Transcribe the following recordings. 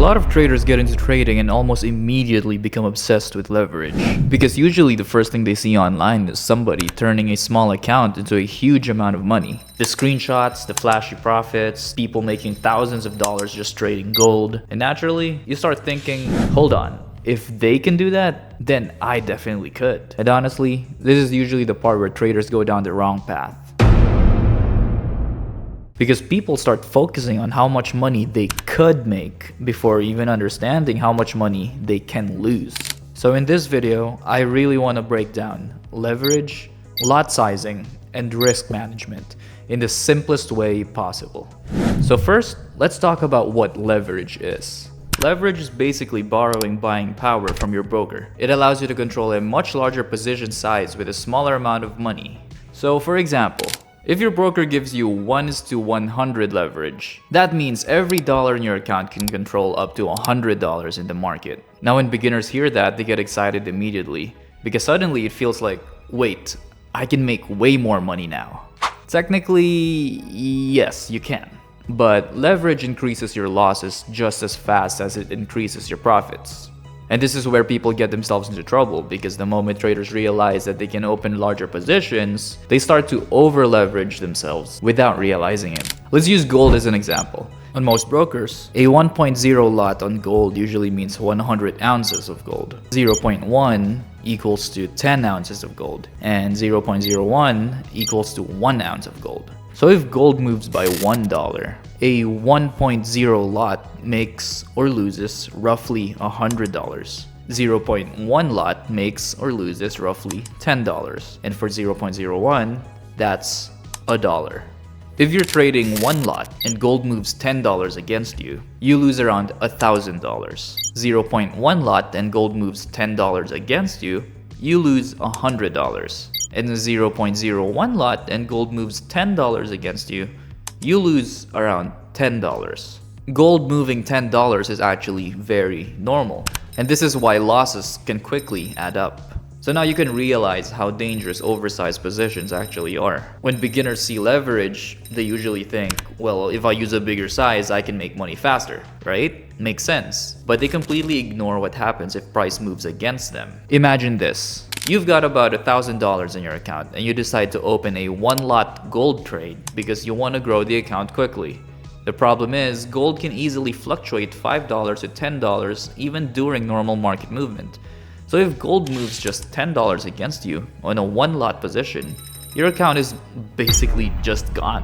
lot of traders get into trading and almost immediately become obsessed with leverage. Because usually the first thing they see online is somebody turning a small account into a huge amount of money. The screenshots, the flashy profits, people making thousands of dollars just trading gold. And naturally, you start thinking, hold on, if they can do that, then I definitely could. And honestly, this is usually the part where traders go down the wrong path. Because people start focusing on how much money they could make before even understanding how much money they can lose. So in this video, I really want to break down leverage, lot sizing, and risk management in the simplest way possible. So first, let's talk about what leverage is. Leverage is basically borrowing buying power from your broker. It allows you to control a much larger position size with a smaller amount of money. So for example, if your broker gives you 1:100 leverage, that means every dollar in your account can control up to $100 in the market. Now when beginners hear that, they get excited immediately because suddenly it feels like, wait, I can make way more money now. Technically, yes, you can. But leverage increases your losses just as fast as it increases your profits. And this is where people get themselves into trouble, because the moment traders realize that they can open larger positions, they start to over-leverage themselves without realizing it. Let's use gold as an example. On most brokers, a 1.0 lot on gold usually means 100 ounces of gold. 0.1 equals to 10 ounces of gold, and 0.01 equals to 1 ounce of gold. So if gold moves by $1, a 1.0 lot makes or loses roughly $100. 0.1 lot makes or loses roughly $10. And for 0.01, that's $1. If you're trading one lot and gold moves $10 against you, you lose around $1,000. 0.1 lot and gold moves $10 against you, you lose $100. And a 0.01 lot and gold moves $10 against you, you lose around $10. Gold moving $10 is actually very normal, and this is why losses can quickly add up. So now you can realize how dangerous oversized positions actually are. When beginners see leverage, they usually think, well, if I use a bigger size, I can make money faster, right? Makes sense. But they completely ignore what happens if price moves against them. Imagine this. You've got about $1,000 in your account and you decide to open a one-lot gold trade because you want to grow the account quickly. The problem is, gold can easily fluctuate $5 to $10 even during normal market movement. So if gold moves just $10 against you on a one-lot position, your account is basically just gone.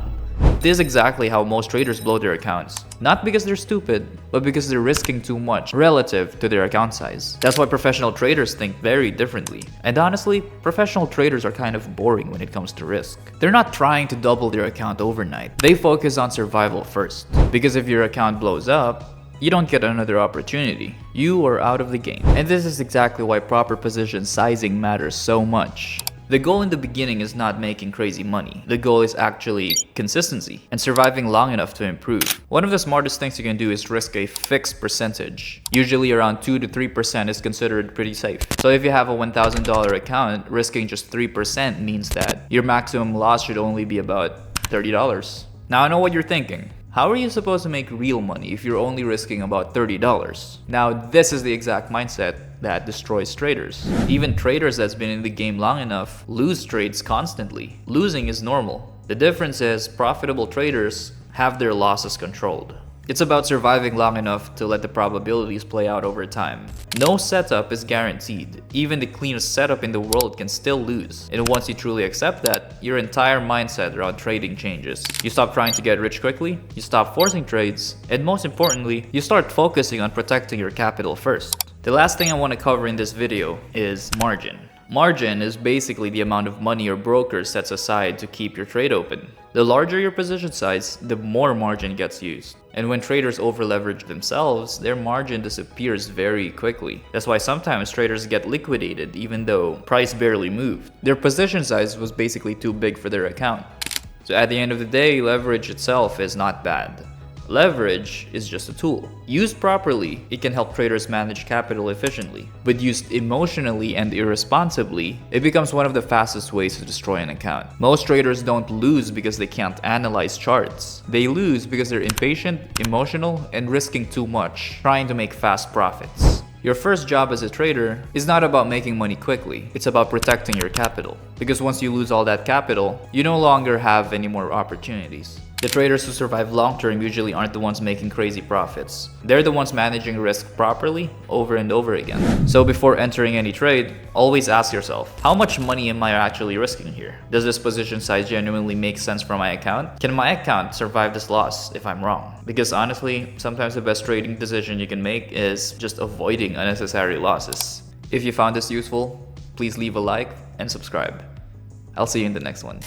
This is exactly how most traders blow their accounts. Not because they're stupid, but because they're risking too much relative to their account size. That's why professional traders think very differently. And honestly, professional traders are kind of boring when it comes to risk. They're not trying to double their account overnight. They focus on survival first. Because if your account blows up, you don't get another opportunity. You are out of the game. And this is exactly why proper position sizing matters so much. The goal in the beginning is not making crazy money. The goal is actually consistency and surviving long enough to improve. One of the smartest things you can do is risk a fixed percentage. Usually around 2 to 3% is considered pretty safe. So if you have a $1,000 account, risking just 3% means that your maximum loss should only be about $30. Now I know what you're thinking. How are you supposed to make real money if you're only risking about $30? Now this is the exact mindset that destroys traders. Even traders that's been in the game long enough lose trades constantly. Losing is normal. The difference is profitable traders have their losses controlled. It's about surviving long enough to let the probabilities play out over time. No setup is guaranteed. Even the cleanest setup in the world can still lose. And once you truly accept that, your entire mindset around trading changes. You stop trying to get rich quickly, you stop forcing trades, and most importantly, you start focusing on protecting your capital first. The last thing I want to cover in this video is margin. Margin is basically the amount of money your broker sets aside to keep your trade open. The larger your position size, the more margin gets used. And when traders over-leverage themselves, their margin disappears very quickly. That's why sometimes traders get liquidated even though price barely moved. Their position size was basically too big for their account. So at the end of the day, leverage itself is not bad. Leverage is just a tool. Used properly, it can help traders manage capital efficiently. But used emotionally and irresponsibly, it becomes one of the fastest ways to destroy an account. Most traders don't lose because they can't analyze charts. They lose because they're impatient, emotional, and risking too much, trying to make fast profits. Your first job as a trader is not about making money quickly, it's about protecting your capital. Because once you lose all that capital, you no longer have any more opportunities. The traders who survive long-term usually aren't the ones making crazy profits. They're the ones managing risk properly over and over again. So before entering any trade, always ask yourself, how much money am I actually risking here? Does this position size genuinely make sense for my account? Can my account survive this loss if I'm wrong? Because honestly, sometimes the best trading decision you can make is just avoiding unnecessary losses. If you found this useful, please leave a like and subscribe. I'll see you in the next one.